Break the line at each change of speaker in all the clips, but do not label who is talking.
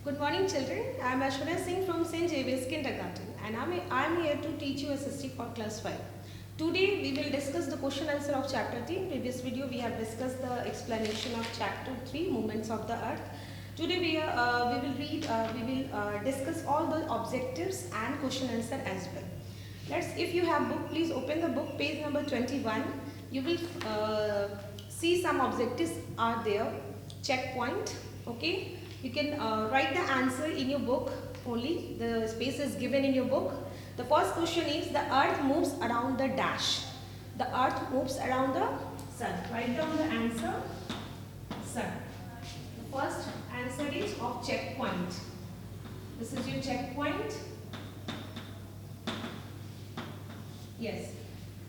Good morning, children. I am Ashwarya Singh from St. Javiers Kindergarten, and I am here to teach you SST for class 5. Today we will discuss the question answer of chapter 3. In previous video we have discussed the explanation of chapter 3, movements of the earth. Today we will discuss all the objectives and question answer as well. If you have book, please open the book, page number 21. You will see some objectives are there. Checkpoint. Okay. You can write the answer in your book only. The space is given in your book. The first question is, the earth moves around the dash. The earth moves around the sun. Write down the answer, sun. The first answer is of checkpoint. This is your checkpoint. Yes.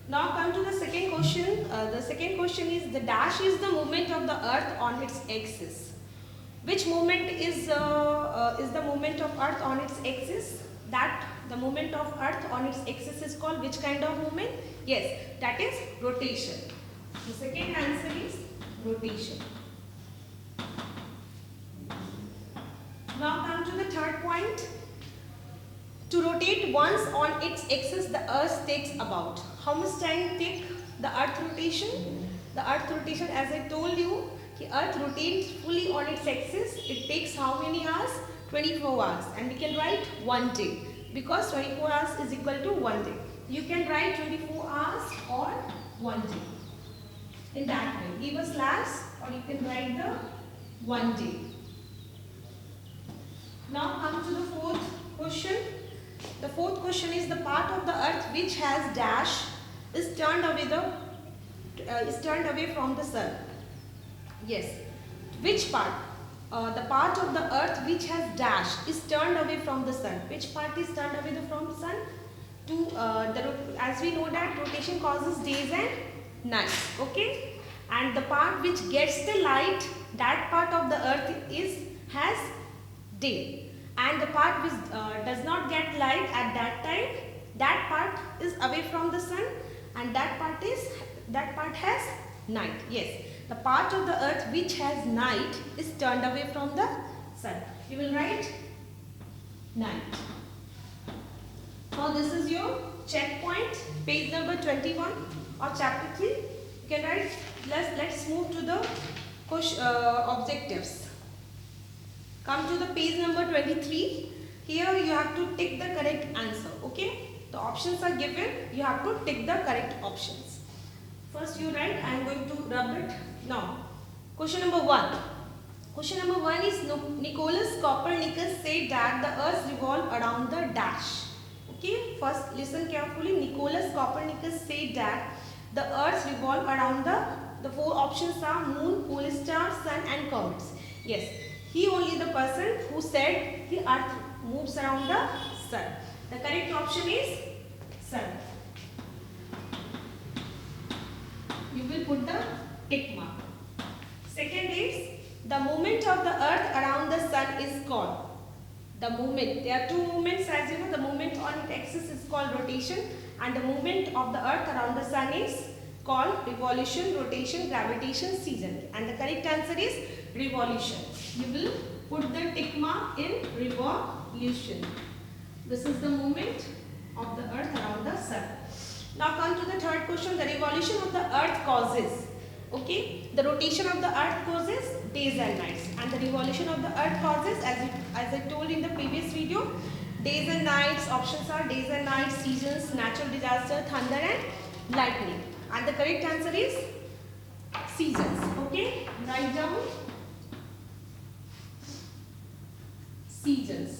Now come to the second question. The second question is, the dash is the movement of the earth on its axis. Which movement is the movement of earth on its axis? That the movement of earth on its axis is called which kind of movement? Yes, that is rotation. The second answer is rotation. Now come to the third point. To rotate once on its axis, the earth takes about. How much time take the earth rotation? The earth rotation, as I told you, the earth rotates fully on its axis. It takes how many hours? 24 hours. And we can write 1 day. Because 24 hours is equal to 1 day. You can write 24 hours or 1 day. In that way. Give a slash or you can write the 1 day. Now come to the fourth question. The fourth question is, the part of the earth which has dash is turned away from the sun. Yes. Which part? The part of the earth which has dash is turned away from the sun. Which part is turned away from the sun? As we know that rotation causes days and nights. Okay. And the part which gets the light, that part of the earth has day. And the part which does not get light at that time, that part is away from the sun, and that part has night. Yes. The part of the earth which has night is turned away from the sun. You will write night. Now this is your checkpoint, page number 21 or chapter 3. You can write. Let's move to the objectives. Come to the page number 23. Here you have to tick the correct answer. Okay. The options are given. You have to tick the correct options. First you write. I am going to rub it. Now, question number 1. Question number 1 is, Nicolaus Copernicus said that the earth revolves around the dash. Okay, first listen carefully. Nicolaus Copernicus said that the earth revolves around the four options are moon, pole star, sun and comets. Yes, he only the person who said the earth moves around the sun. The correct option is sun. You will put the tick mark. Second is, the movement of the earth around the sun is called. The movement. There are two movements, as you know. The movement on its axis is called rotation, and the movement of the earth around the sun is called revolution, rotation, gravitation, season. And the correct answer is revolution. You will put the tick mark in revolution. This is the movement of the earth around the sun. Now come to the third question. The revolution of the earth causes. Okay, the rotation of the earth causes days and nights, and the revolution of the earth causes, as I told in the previous video, days and nights. Options are days and nights, seasons, natural disaster, thunder and lightning. And the correct answer is seasons. Okay, write down seasons.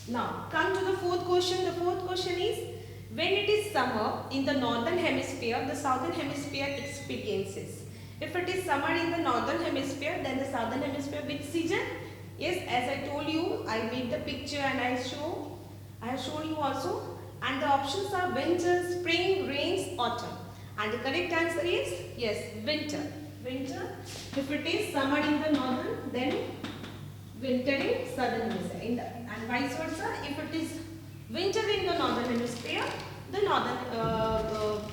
Now come to the fourth question. The fourth question is, when it is summer in the northern hemisphere, the southern hemisphere experiences. If it is summer in the northern hemisphere, then the southern hemisphere which season? Yes, as I told you, I made the picture and I have shown you also. And the options are winter, spring, rains, autumn. And the correct answer is yes, winter. Winter. If it is summer in the northern, then winter in southern hemisphere. And vice versa, if it is winter in the northern hemisphere, the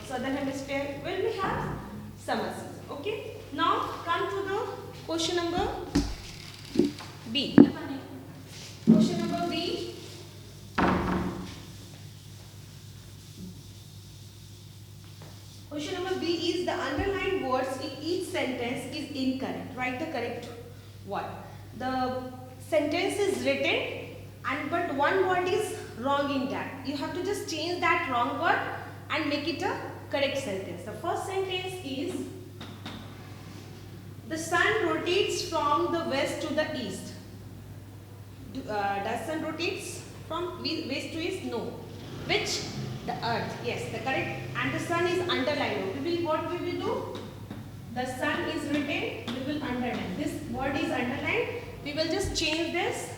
southern hemisphere will have summer season. Okay. Now come to the question number incorrect. Write the correct one. The sentence is written and but one word is wrong in that. You have to just change that wrong word and make it a correct sentence. The first sentence is the sun rotates from the west to the east. Does sun rotates from west to east? No. Which? The earth. Yes, the correct. And the sun is underlined. What we will do? The sun is written. We will underline. This word is underlined. We will just change this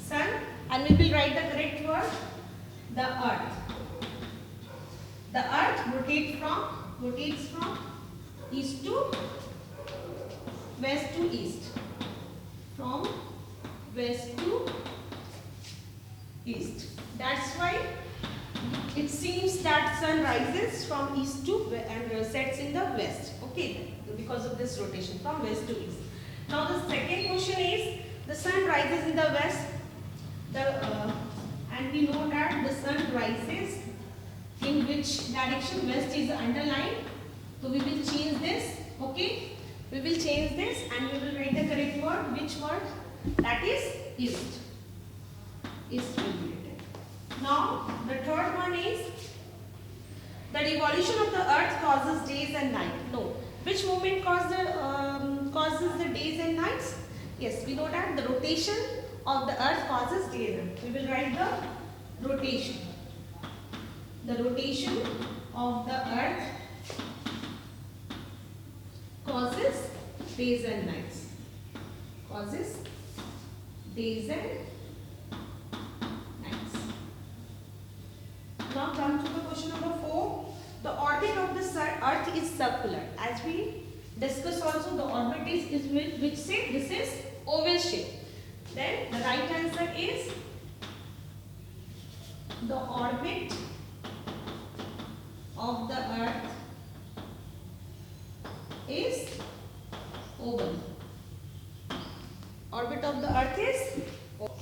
sun and we will write the correct word. The earth. The earth rotates from east to west to east. From west to east. That's why it seems that sun rises from east to and sets in the west. Okay, because of this rotation from west to east. Now the second question is the sun rises in the west. And we know that the sun rises in which direction? West is underlined. So we will change this. Okay, we will change this and we will write the correct word. Which word? That is east. East will be written. Now the third one is the revolution of the earth causes days and night. No. Which movement causes the days and nights? Yes, we know that the rotation of the earth causes days and nights. We will write the rotation. The rotation of the earth causes days and nights. Causes days and nights. Now come to the question number 4. The orbit of the earth is circular. As we discussed also, the orbit is which shape? This is oval shape. Then the right answer is the orbit of the earth is oval. Orbit of the earth is oval.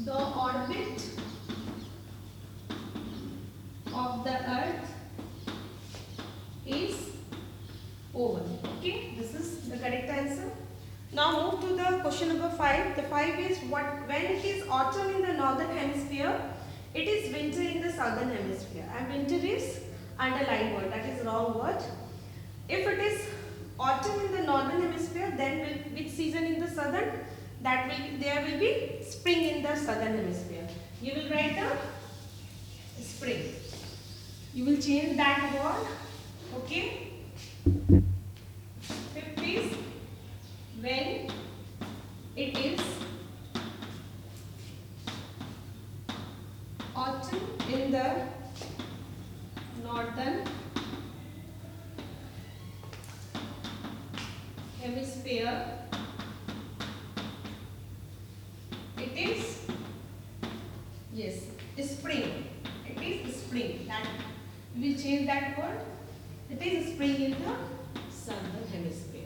The orbit of the earth is oval. Okay, this is the correct answer. Now move to the question number 5. The 5 is when it is autumn in the northern hemisphere, it is winter in the southern hemisphere. And winter is underlined word, that is wrong word. If it is autumn in the northern hemisphere, then which season in the southern? There will be spring in the southern hemisphere. You will write the spring. You will change that word. Okay. Fifth is when it is autumn in the northern hemisphere, it is, yes, spring. It is spring. That we will change that word. It is spring in the southern hemisphere.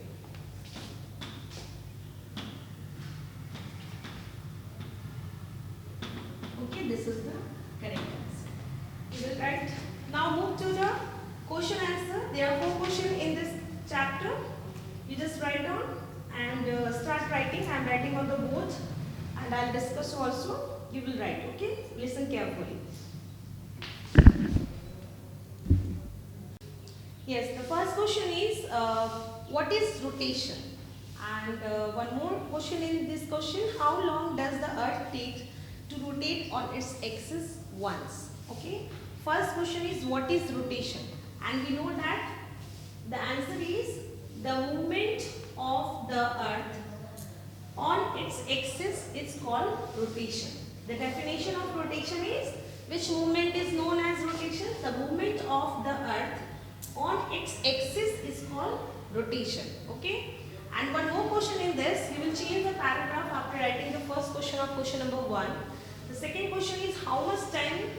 Okay, this is the correct answer. You will write. Now move to the question answer. There are 4 questions in this chapter. You just write down and start writing. I am writing on the board and I will discuss also. You will write. Okay, listen carefully. Yes, the first question is what is rotation? And one more question in this question, how long does the earth take to rotate on its axis once? Okay, first question is what is rotation? And we know that the answer is the movement of the earth on its axis is called rotation. The definition of rotation is which movement is known as rotation? The movement of the earth on its axis is called rotation. Okay. And one more question in this, you will change the paragraph after writing the first question of question number 1. The second question is how much time,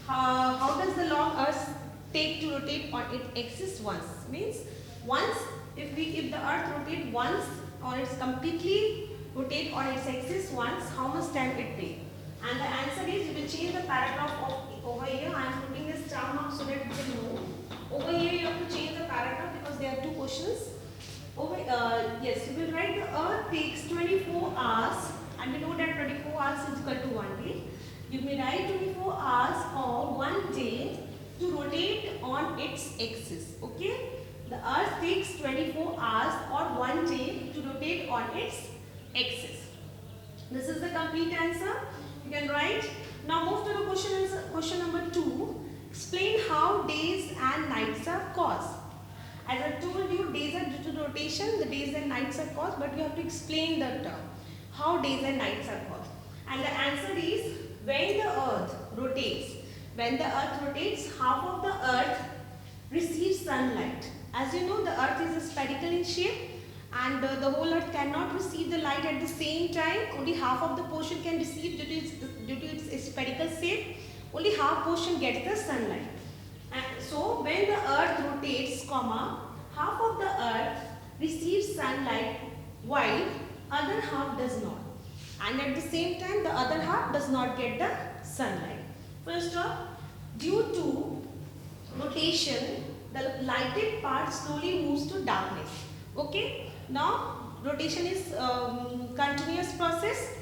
how does the long earth take to rotate on its axis once? Means once, if the earth rotate once or it's completely rotate on its axis once, how much time it takes? And the answer is, you will change the paragraph of over here. I am putting this star mark so that you can know. Over here you have to change the paragraph because there are 2 questions. Yes, you will write the earth takes 24 hours, and we know that 24 hours is equal to 1 day. You may write 24 hours or 1 day to rotate on its axis. Okay? The earth takes 24 hours or 1 day to rotate on its axis. This is the complete answer. You can write. Now move to the question number 2. Explain how days and nights are caused. As I told you, days are due to rotation, the days and nights are caused, but you have to explain the term. How days and nights are caused. And the answer is when the earth rotates. When the earth rotates, half of the earth receives sunlight. As you know, the earth is spherical in shape, and the whole earth cannot receive the light at the same time. Only half of the portion can receive due to its spherical shape. Only half portion gets the sunlight. And so when the earth rotates, half of the earth receives sunlight while other half does not. And at the same time, the other half does not get the sunlight. First off, due to rotation, the lighted part slowly moves to darkness. Okay? Now, rotation is continuous process.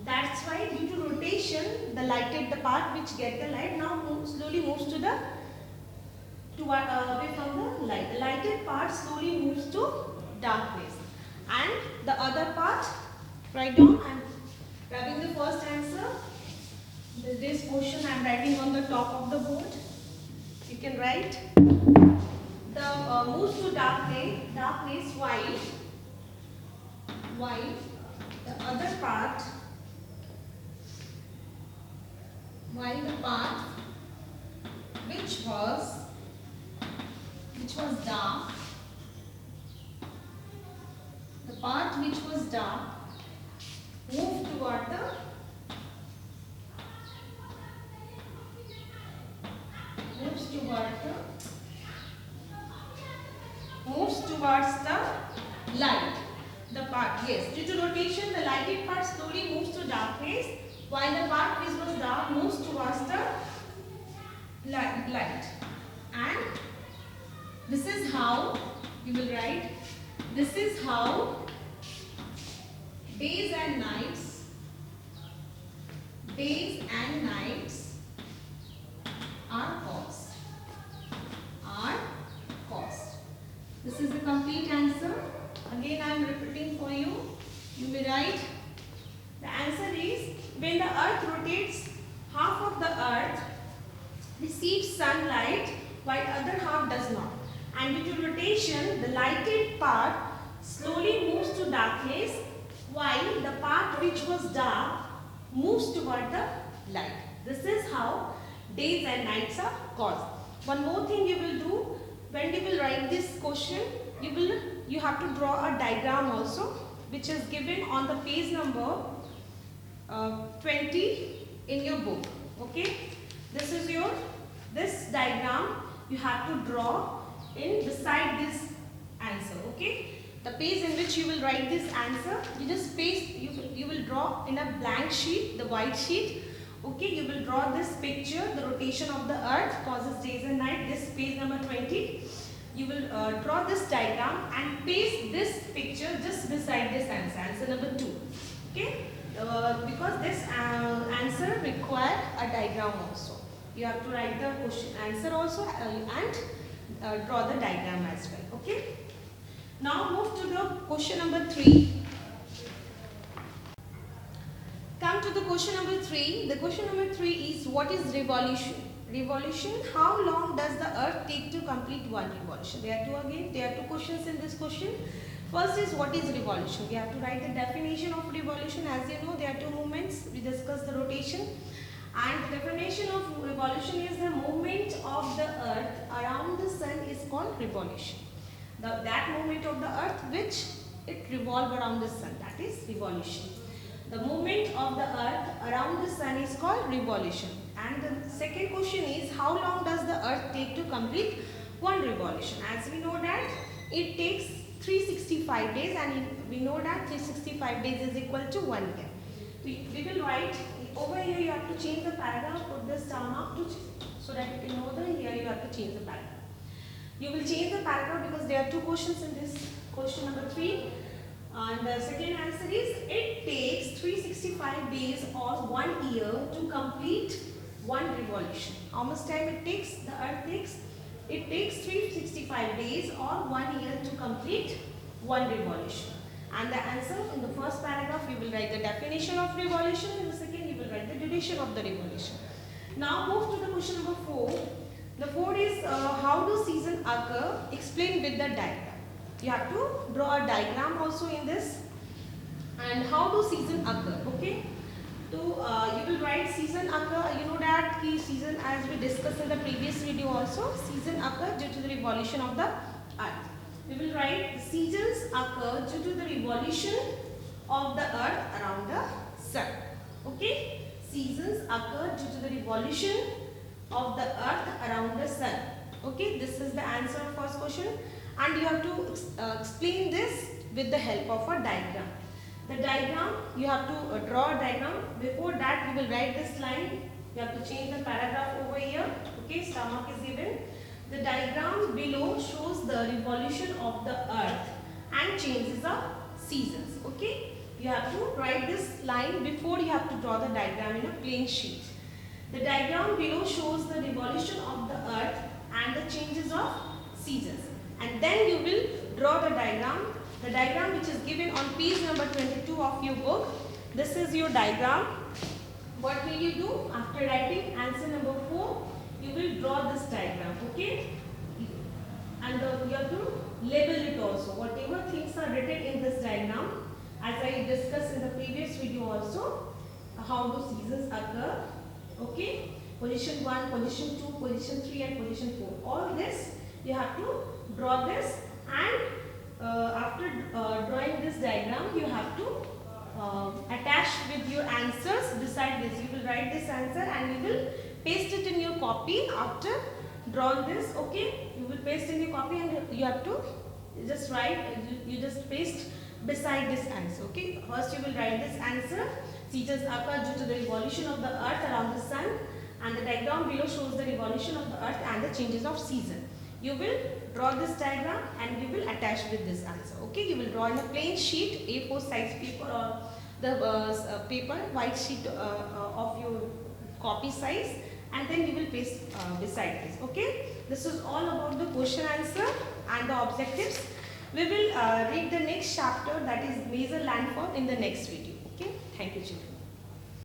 That's why due to rotation, the part which get the light now slowly moves to the away from the light. The lighted part slowly moves to darkness, and the other part, write down. I am grabbing the first answer. This question I am writing on the top of the board. You can write. The moves to darkness while the other part. While the part which was dark, moved towards the light. The part, yes, due to rotation, the lighted part slowly moves to darkness, while the part which was dark moves towards the light. And this is how you will write. This is how days and nights are caused. This is the complete answer. Again, I am repeating for you. You may write. The answer is when the earth rotates, half of the earth receives sunlight while other half does not. And due to rotation, the lighted part slowly moves to darkness while the part which was dark moves toward the light. This is how days and nights are caused. One more thing you will do, when you will write this question, you have to draw a diagram also, which is given on the page number 20 in your book. Okay, this diagram you have to draw in beside this answer. Okay, the page in which you will write this answer, you will draw in a blank sheet, the white sheet. Okay, you will draw this picture, the rotation of the earth causes days and night, this page number 20. You will draw this diagram and paste this picture just beside this answer number 2. Okay, because this answer require a diagram also. You have to write the question answer also and draw the diagram as well. Okay. Now move to the question number 3. Come to the question number 3. The question number 3 is, what is revolution? Revolution, how long does the earth take to complete one revolution? There are two questions in this question. First is, what is revolution? We have to write the definition of revolution. As you know, there are two movements. We discussed the rotation. And the definition of revolution is the movement of the earth around the sun is called revolution. That movement of the earth which it revolves around the sun, that is revolution. The movement of the earth around the sun is called revolution. And the second question is, how long does the earth take to complete one revolution? As we know that it takes 365 days, and we know that 365 days is equal to 1 year. We will write over here. You have to change the paragraph, put the star mark so that you can know that here you have to change the paragraph. You will change the paragraph because there are two questions in this question number 3. And the second answer is, it takes 365 days or 1 year to complete one revolution. How much time it takes? The earth takes? It takes 365 days or 1 year to complete one revolution. And the answer in the first paragraph, you will write the definition of revolution. In the second, you will write the duration of the revolution. Now move to the question number 4. The 4 is, how do seasons occur? Explain with the diagram. You have to draw a diagram also in this. And how do seasons occur? Okay. So you will write season occur. You know that key season, as we discussed in the previous video also, season occur due to the revolution of the earth. We will write seasons occur due to the revolution of the earth around the sun. Okay. Seasons occur due to the revolution of the earth around the sun. Okay. This is the answer of first question. And you have to explain this with the help of a diagram. The diagram, you have to draw a diagram. Before that, you will write this line. You have to change the paragraph over here. Okay, stomach is given. The diagram below shows the revolution of the earth and changes of seasons. Okay, you have to write this line before you have to draw the diagram in a plain sheet. The diagram below shows the revolution of the earth and the changes of seasons. And then you will draw the diagram which is given on page number 22 of your book. This is your diagram. What will you do? After writing answer number 4, you will draw this diagram, okay? And you have to label it also. Whatever things are written in this diagram, as I discussed in the previous video also, how do seasons occur, okay? Position 1, position 2, position 3 and position 4. All this, you have to draw this, and after drawing this diagram, you have to attach with your answers beside this. You will write this answer and you will paste it in your copy after drawing this. Okay, you will paste in your copy and you have to just write, you just paste beside this answer. Okay, first you will write this answer. Seasons occur due to the revolution of the earth around the sun, and the diagram below shows the revolution of the earth and the changes of season. You will draw this diagram and you will attach with this answer. Okay, you will draw in a plain sheet, A4 size paper, or the paper, white sheet of your copy size, and then you will paste beside this. Okay, this is all about the question answer and the objectives. We will read the next chapter, that is major landform, in the next video. Okay, thank you children.